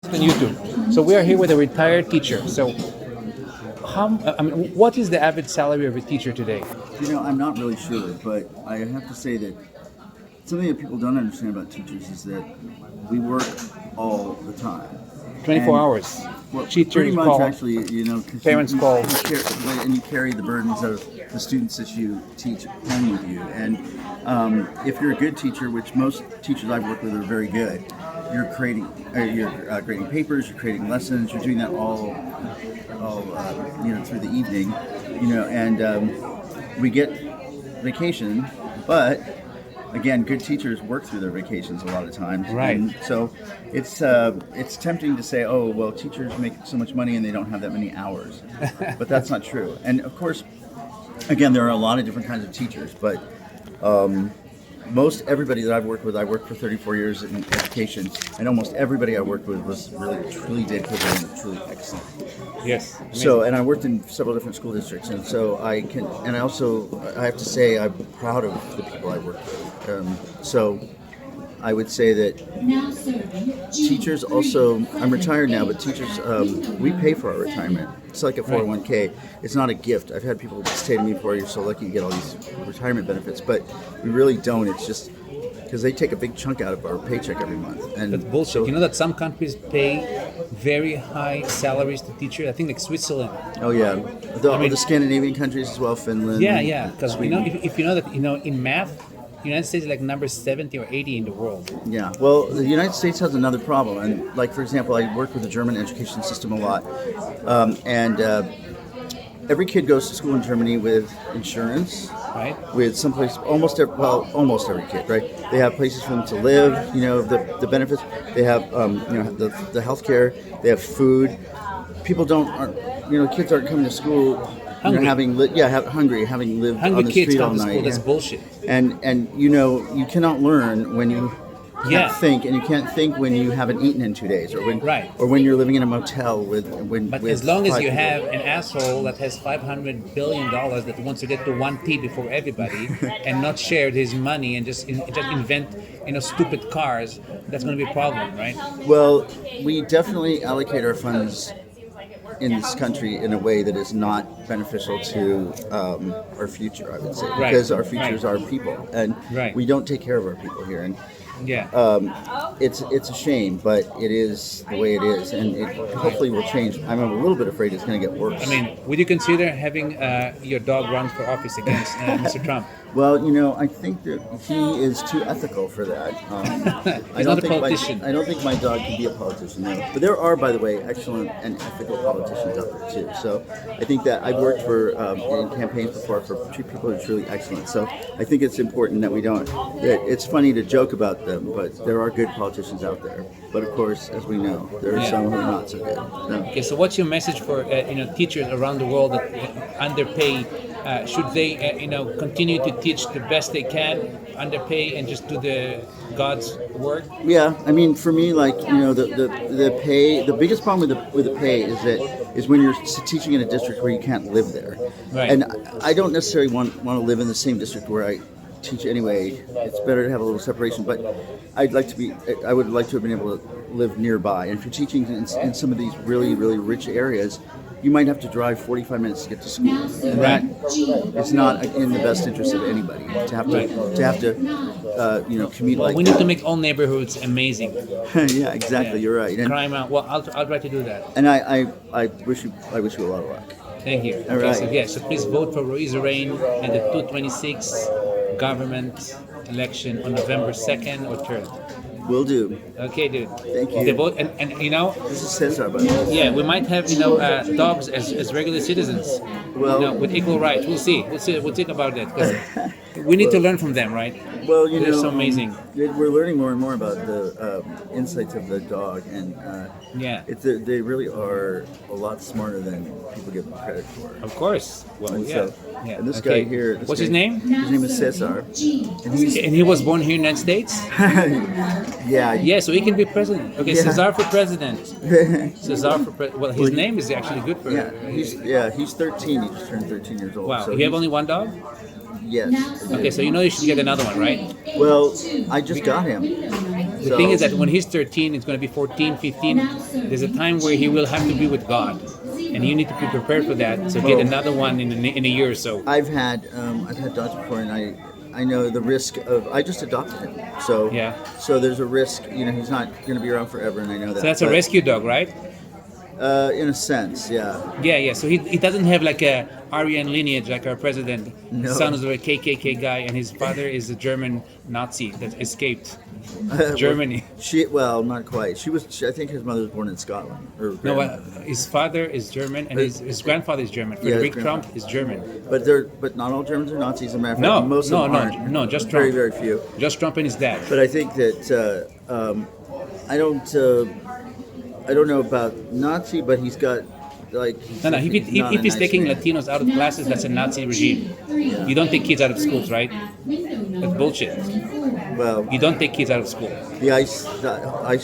on YouTube. So we are here with a retired teacher. So what is the average salary of a teacher today? I'm not really sure, but I have to say that something that people don't understand about teachers is that we work all the time. 24 hours. Well, Teachers pretty much call. actually, 'cause Parents call. and you carry the burdens of the students that you teach home with you. And if you're a good teacher, which most teachers I've worked with are very good, you're grading papers, you're creating lessons, you're doing that all through the evening, and we get vacation, but again, good teachers work through their vacations a lot of times. Right. And so it's tempting to say, oh, well, teachers make so much money and they don't have that many hours. But that's not true. And of course, again, there are a lot of different kinds of teachers, but most everybody that I've worked with, I worked for 34 years in education, and almost everybody I worked with was really, truly dedicated and truly excellent. Yes. So, and I worked in several different school districts, and so I have to say I'm proud of the people I worked with. So I would say that teachers also, I'm retired now, but teachers, we pay for our retirement. It's like a 401k. It's not a gift. I've had people say to me before, you're so lucky you get all these retirement benefits, but we really don't. It's just because they take a big chunk out of our paycheck every month. And that's bullshit. So, you know that some countries pay very high salaries to teachers? I think like Switzerland. Oh yeah, the Scandinavian countries as well, Finland. Yeah, because if you know that in math, the United States is like number 70 or 80 in the world. Yeah, well, the United States has another problem, and like for example, I work with the German education system a lot, and every kid goes to school in Germany with insurance, right? With someplace almost every kid, right? They have places for them to live, the benefits. They have the healthcare. They have food. Kids aren't coming to school. Hungry. Having lived on the kids street all come to school. night. That's bullshit. And you cannot learn when you can't think, and you can't think when you haven't eaten in 2 days, or when you're living in a motel with as long as you people. have an asshole that has $500 billion that wants to get to 1P before everybody and not share his money and just invent stupid cars, that's going to be a problem, right? Well, we definitely allocate our funds in this country in a way that is not beneficial to our future, I would say, because our future is our people, and we don't take care of our people here, and it's a shame, but it is the way it is, and it hopefully will change. I'm a little bit afraid it's going to get worse. Would you consider having your dog run for office against Mr. Trump? Well, I think that he is too ethical for that. He's not a politician. I don't think my dog can be a politician, no. But there are, by the way, excellent and ethical politicians out there, too. So I think that I've worked in campaigns before for two people who are truly excellent. So I think it's important that we don't. It's funny to joke about them, but there are good politicians out there. But of course, as we know, there are some who are not so good. No. Okay, so what's your message for teachers around the world that underpay? Should they continue to teach the best they can, underpay, and just do God's work? Yeah, for me, the pay. The biggest problem with the pay is when you're teaching in a district where you can't live there. Right. And I don't necessarily want to live in the same district where I teach anyway. It's better to have a little separation, but I would like to have been able to live nearby. And if you're teaching in some of these really, really rich areas, you might have to drive 45 minutes to get to school, and that is not in the best interest of anybody to have to commute like that. We need to make all neighborhoods amazing. Yeah, exactly. You're right. And crime out. Well, I'll try to do that. And I wish you a lot of luck. Thank you. All right. So please vote for Ruiz Rain in the 226 government election on November 2nd or 3rd. Will do. Okay, dude. Thank you. The vote, and this is Cesar, by the way. Yeah, we might have dogs as regular citizens. Well, with equal rights. We'll see. We'll think about that, because we need to learn from them, right? Well, they're so amazing. We're learning more and more about the insights of the dog, and they really are a lot smarter than people give them credit for. Of course. Well, And this guy here. What's his name? His name is Cesar. And he was born here in the United States? Yeah. Yeah, so he can be president. Okay, yeah. Cesar for president. Cesar for president. Well, his name is actually good for he's 13. He just turned 13 years old. Wow. So you have only one dog? Yes. Okay, so you should get another one, right? Well, I just got him. The thing is that when he's 13, it's going to be 14, 15. There's a time where he will have to be with God, and you need to be prepared for that. So get another one in a year or so. I've had dogs before, and I know the risk of. I just adopted him, so Yeah. So there's a risk. He's not going to be around forever, and I know that. So that's a rescue dog, right? In a sense, yeah. Yeah. So he doesn't have like a Aryan lineage like our president. No. His son is a KKK guy, and his father is a German Nazi that escaped Well, Germany. not quite. I think his mother was born in Scotland. No, his father is German, and his grandfather is German. Frederick Trump is German. But not all Germans are Nazis. As a matter of fact, most of them aren't. No, just very, Trump. very few. Just Trump and his dad. But I think that I don't know about Nazi, but he's got like. No. If he's taking Latinos out of classes, that's a Nazi regime. You don't take kids out of schools, right? That's bullshit. Well, You don't take kids out of school. the ice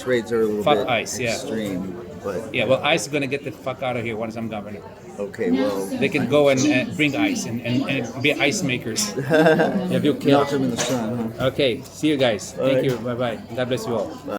raids are a little Fuck bit ICE, yeah. extreme, but Yeah, well, ICE is going to get the fuck out of here once I'm governor. okay, well, They can go and bring ICE and be ice makers. Yeah, you melt chaos. them in the sun. Huh? Okay, see you guys. Thank right. you. Bye-bye. God bless you all.